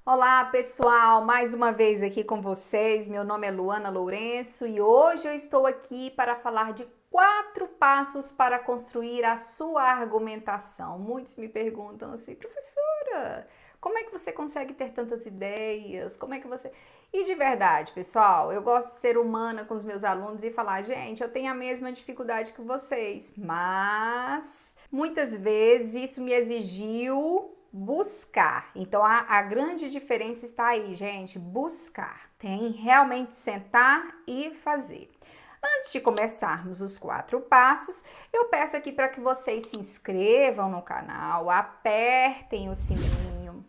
Olá pessoal, mais uma vez aqui com vocês. Meu nome é Luana Lourenço e hoje eu estou aqui para falar de 4 passos para construir a sua argumentação. Muitos me perguntam assim, professora, como é que você consegue ter tantas ideias? Como é que você. E de verdade, pessoal, eu gosto de ser humana com os meus alunos e falar, gente, eu tenho a mesma dificuldade que vocês, mas muitas vezes isso me exigiu buscar. Então a grande diferença está aí, gente, buscar. Tem realmente sentar e fazer. Antes de começarmos os 4 passos, eu peço aqui para que vocês se inscrevam no canal, apertem o sininho,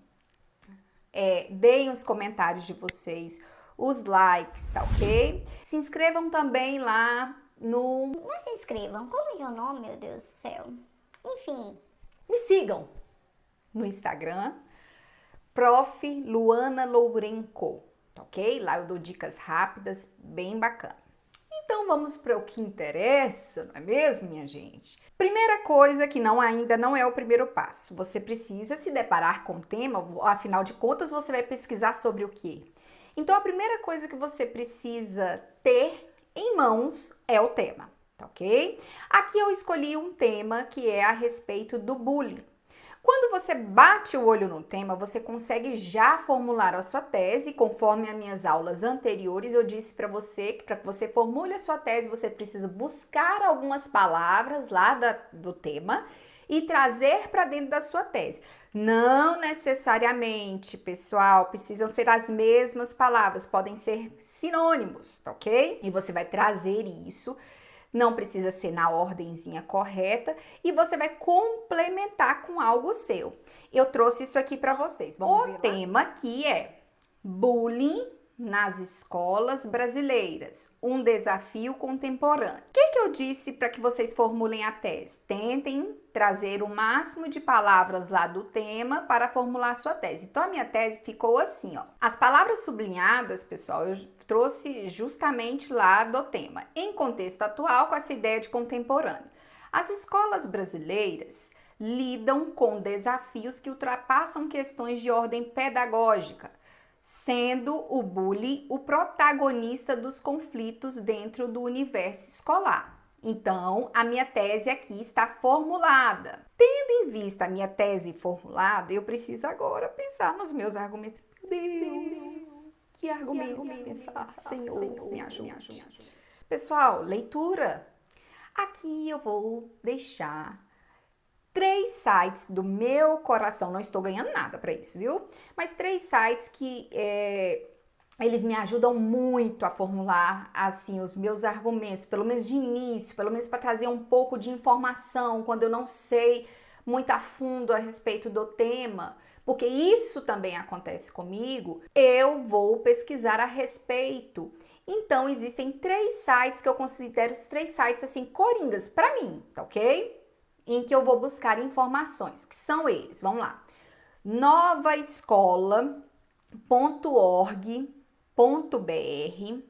deem os comentários de vocês, os likes, tá ok? Se inscrevam também lá no. Não se inscrevam. Como é o nome, meu Deus do céu? Enfim. Me sigam no Instagram, Prof. Luana Lourenco, ok? Lá eu dou dicas rápidas, bem bacana. Então vamos para o que interessa, não é mesmo, minha gente? Primeira coisa que ainda não é o primeiro passo. Você precisa se deparar com o tema, afinal de contas você vai pesquisar sobre o quê? Então a primeira coisa que você precisa ter em mãos é o tema, tá ok? Aqui eu escolhi um tema que é a respeito do bullying. Quando você bate o olho no tema, você consegue já formular a sua tese, conforme as minhas aulas anteriores eu disse para você que para que você formule a sua tese, você precisa buscar algumas palavras lá do tema e trazer para dentro da sua tese. Não necessariamente, pessoal, precisam ser as mesmas palavras, podem ser sinônimos, tá ok? E você vai trazer isso. Não precisa ser na ordenzinha correta e você vai complementar com algo seu. Eu trouxe isso aqui para vocês. Vamos ver lá? O tema aqui é bullying nas escolas brasileiras, um desafio contemporâneo. O que eu disse para que vocês formulem a tese? Tentem trazer o máximo de palavras lá do tema para formular a sua tese. Então a minha tese ficou assim, ó. As palavras sublinhadas, pessoal, eu trouxe justamente lá do tema, em contexto atual com essa ideia de contemporâneo. As escolas brasileiras lidam com desafios que ultrapassam questões de ordem pedagógica, sendo o bullying o protagonista dos conflitos dentro do universo escolar. Então, a minha tese aqui está formulada. Tendo em vista a minha tese formulada, eu preciso agora pensar nos meus argumentos. Meu Deus, que argumentos pensar, Senhor, me ajude. Pessoal, leitura. Aqui eu vou deixar 3 sites do meu coração, não estou ganhando nada para isso, viu? Mas 3 sites que eles me ajudam muito a formular assim os meus argumentos, pelo menos de início, pelo menos para trazer um pouco de informação quando eu não sei muito a fundo a respeito do tema, porque isso também acontece comigo. Eu vou pesquisar a respeito. Então existem 3 sites que eu considero os 3 sites assim coringas para mim, tá ok? Em que eu vou buscar informações, que são eles. Vamos lá. novaescola.org.br,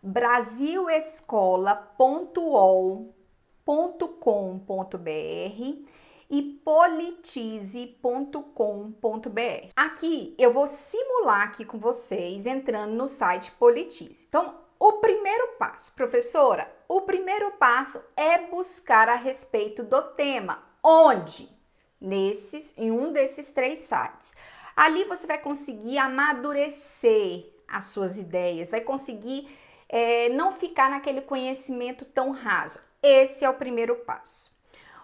brasilescola.ol.com.br e politize.com.br. Aqui eu vou simular aqui com vocês entrando no site Politize. Então, o primeiro passo, professora, o primeiro passo é buscar a respeito do tema. Onde? Em um desses 3 sites. Ali você vai conseguir amadurecer as suas ideias, vai conseguir não ficar naquele conhecimento tão raso. Esse é o primeiro passo.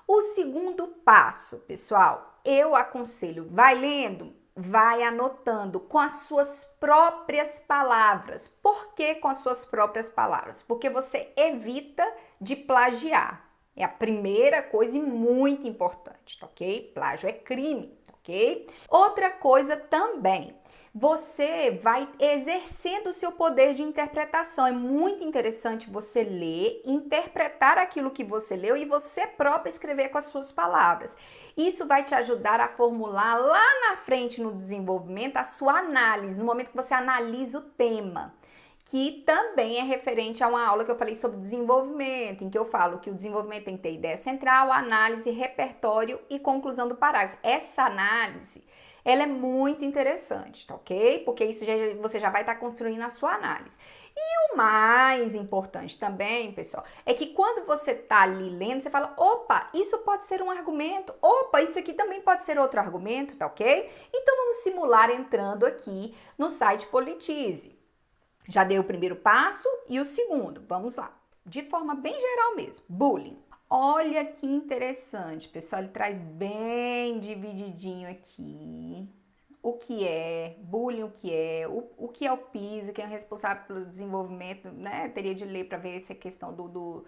O segundo passo, pessoal, eu aconselho, vai lendo, vai anotando com as suas próprias palavras. Por que com as suas próprias palavras? Porque você evita de plagiar. É a primeira coisa e muito importante, tá ok? Plágio é crime, tá ok? Outra coisa também, você vai exercendo o seu poder de interpretação. É muito interessante você ler, interpretar aquilo que você leu e você próprio escrever com as suas palavras. Isso vai te ajudar a formular lá na frente no desenvolvimento a sua análise, no momento que você analisa o tema, que também é referente a uma aula que eu falei sobre desenvolvimento, em que eu falo que o desenvolvimento tem que ter ideia central, análise, repertório e conclusão do parágrafo. Essa análise ela é muito interessante, tá ok? Porque isso você já vai estar construindo a sua análise. E o mais importante também, pessoal, é que quando você tá ali lendo, você fala, opa, isso pode ser um argumento, opa, isso aqui também pode ser outro argumento, tá ok? Então vamos simular entrando aqui no site Politize. Já dei o primeiro passo e o segundo, vamos lá, de forma bem geral mesmo, bullying. Olha que interessante, pessoal, ele traz bem divididinho aqui o que é bullying, o que é o PISA, quem é responsável pelo desenvolvimento, né? Teria de ler para ver essa questão do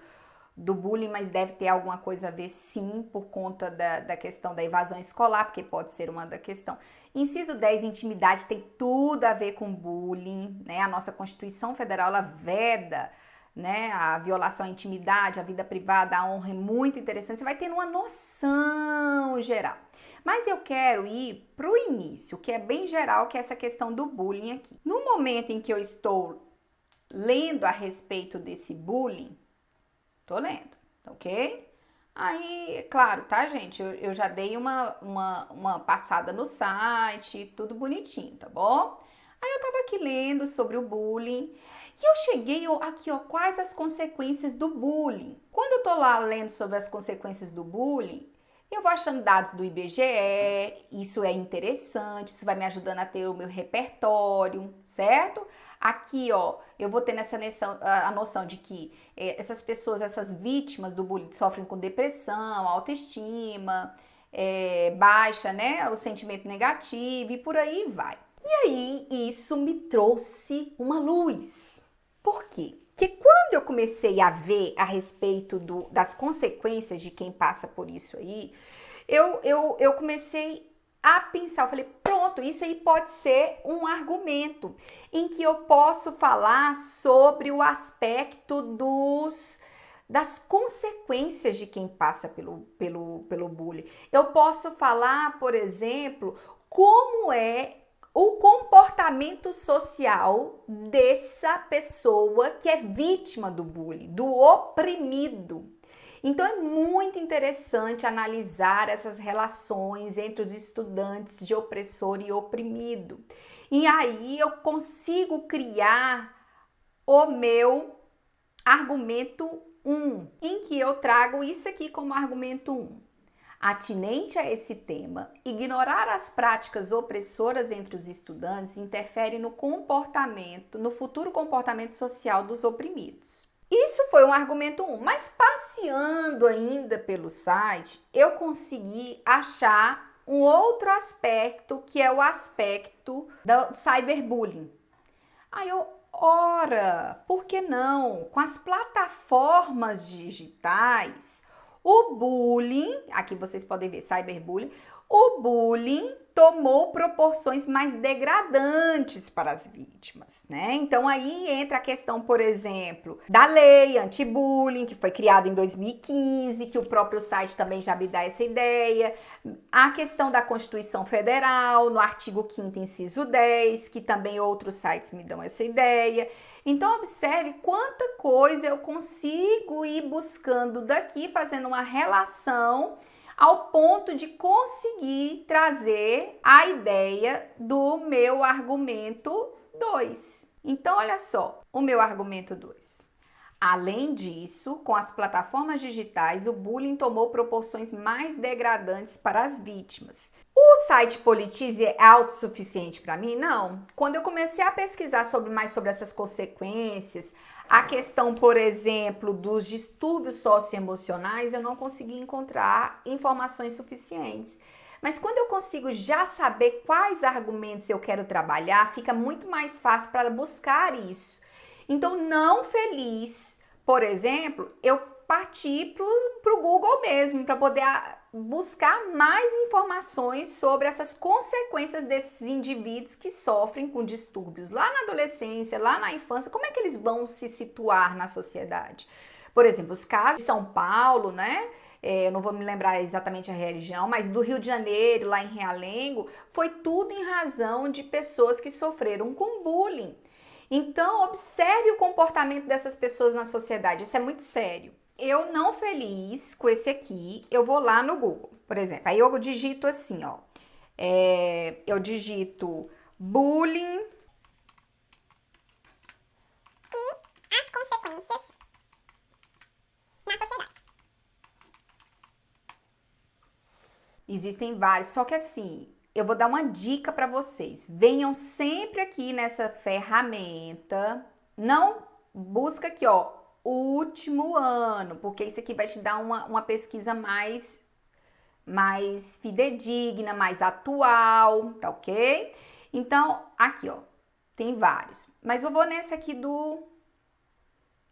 bullying, mas deve ter alguma coisa a ver sim, por conta da questão da evasão escolar, porque pode ser uma da questão. Inciso 10, intimidade, tem tudo a ver com bullying, né? A nossa Constituição Federal, ela veda, né, a violação à intimidade, à vida privada, à honra, é muito interessante. Você vai tendo uma noção geral. Mas eu quero ir para o início, que é bem geral, que é essa questão do bullying aqui. No momento em que eu estou lendo a respeito desse bullying, tô lendo, ok? Aí, claro, tá, gente? Eu já dei uma passada no site, tudo bonitinho, tá bom? Aí eu tava aqui lendo sobre o bullying e eu cheguei aqui, ó, quais as consequências do bullying. Quando eu tô lá lendo sobre as consequências do bullying, eu vou achando dados do IBGE, isso é interessante, isso vai me ajudando a ter o meu repertório, certo? Aqui, ó, eu vou tendo a noção de que essas pessoas, essas vítimas do bullying sofrem com depressão, autoestima, baixa, né, o sentimento negativo e por aí vai. E aí, isso me trouxe uma luz. Por quê? Porque quando eu comecei a ver a respeito das consequências de quem passa por isso aí, eu comecei a pensar, eu falei, pronto, isso aí pode ser um argumento em que eu posso falar sobre o aspecto das consequências de quem passa pelo bullying. Eu posso falar, por exemplo, como é o comportamento social dessa pessoa que é vítima do bullying, do oprimido. Então é muito interessante analisar essas relações entre os estudantes de opressor e oprimido. E aí eu consigo criar o meu argumento 1, em que eu trago isso aqui como argumento 1. Atinente a esse tema, ignorar as práticas opressoras entre os estudantes interfere no futuro comportamento social dos oprimidos. Isso foi um argumento 1, mas passeando ainda pelo site, eu consegui achar um outro aspecto, que é o aspecto do cyberbullying. Aí ora, por que não? Com as plataformas digitais, o bullying, aqui vocês podem ver cyberbullying, o bullying tomou proporções mais degradantes para as vítimas, né? Então aí entra a questão, por exemplo, da lei anti-bullying, que foi criada em 2015, que o próprio site também já me dá essa ideia, a questão da Constituição Federal, no artigo 5º, inciso 10, que também outros sites me dão essa ideia. Então observe quanta coisa eu consigo ir buscando daqui, fazendo uma relação ao ponto de conseguir trazer a ideia do meu argumento 2. Então, olha só, o meu argumento 2. Além disso, com as plataformas digitais, o bullying tomou proporções mais degradantes para as vítimas. O site Politize é autossuficiente para mim? Não. Quando eu comecei a pesquisar mais sobre essas consequências, a questão, por exemplo, dos distúrbios socioemocionais, eu não consegui encontrar informações suficientes. Mas quando eu consigo já saber quais argumentos eu quero trabalhar, fica muito mais fácil para buscar isso. Então, não feliz, por exemplo, eu parti para o Google mesmo, para poder buscar mais informações sobre essas consequências desses indivíduos que sofrem com distúrbios lá na adolescência, lá na infância, como é que eles vão se situar na sociedade? Por exemplo, os casos de São Paulo, né? Eu não vou me lembrar exatamente a região, mas do Rio de Janeiro, lá em Realengo, foi tudo em razão de pessoas que sofreram com bullying. Então, observe o comportamento dessas pessoas na sociedade, isso é muito sério. Eu não feliz com esse aqui, eu vou lá no Google, por exemplo, aí eu digito assim, ó, Eu digito bullying e as consequências na sociedade. Existem vários, só que assim, eu vou dar uma dica para vocês. Venham sempre aqui nessa ferramenta, não busca aqui, ó, o último ano, porque isso aqui vai te dar uma pesquisa mais fidedigna, mais atual, tá ok? Então, aqui, ó, tem vários. Mas eu vou nesse aqui do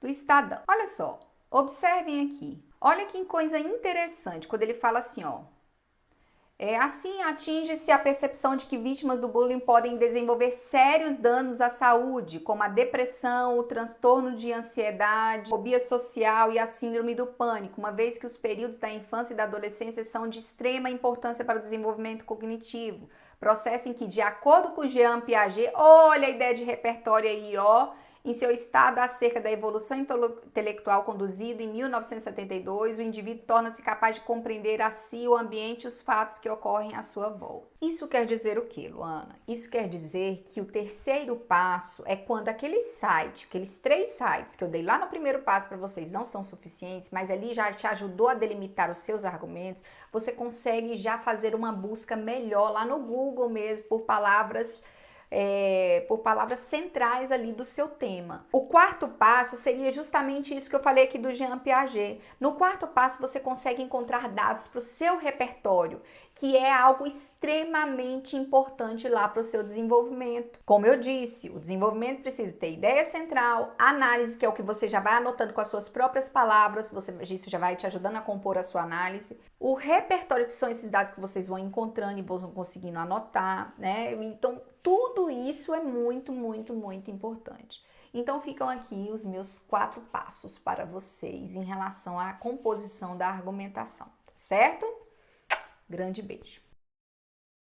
Estadão. Olha só, observem aqui. Olha que coisa interessante, quando ele fala assim, ó. Assim, atinge-se a percepção de que vítimas do bullying podem desenvolver sérios danos à saúde, como a depressão, o transtorno de ansiedade, fobia social e a síndrome do pânico, uma vez que os períodos da infância e da adolescência são de extrema importância para o desenvolvimento cognitivo. Processo em que, de acordo com Jean Piaget, olha a ideia de repertório aí, ó, em seu estado acerca da evolução intelectual conduzida em 1972, o indivíduo torna-se capaz de compreender a si, o ambiente e os fatos que ocorrem à sua volta. Isso quer dizer o quê, Luana? Isso quer dizer que o terceiro passo é quando aquele site, aqueles 3 sites que eu dei lá no primeiro passo para vocês não são suficientes, mas ali já te ajudou a delimitar os seus argumentos, você consegue já fazer uma busca melhor lá no Google mesmo por palavras centrais ali do seu tema. O quarto passo seria justamente isso que eu falei aqui do Jean Piaget. No quarto passo você consegue encontrar dados para o seu repertório, que é algo extremamente importante lá para o seu desenvolvimento. Como eu disse, o desenvolvimento precisa ter ideia central, análise, que é o que você já vai anotando com as suas próprias palavras, isso já vai te ajudando a compor a sua análise. O repertório, que são esses dados que vocês vão encontrando e vão conseguindo anotar, né? Então, tudo isso é muito, muito, muito importante. Então, ficam aqui os meus 4 passos para vocês em relação à composição da argumentação, certo? Grande beijo!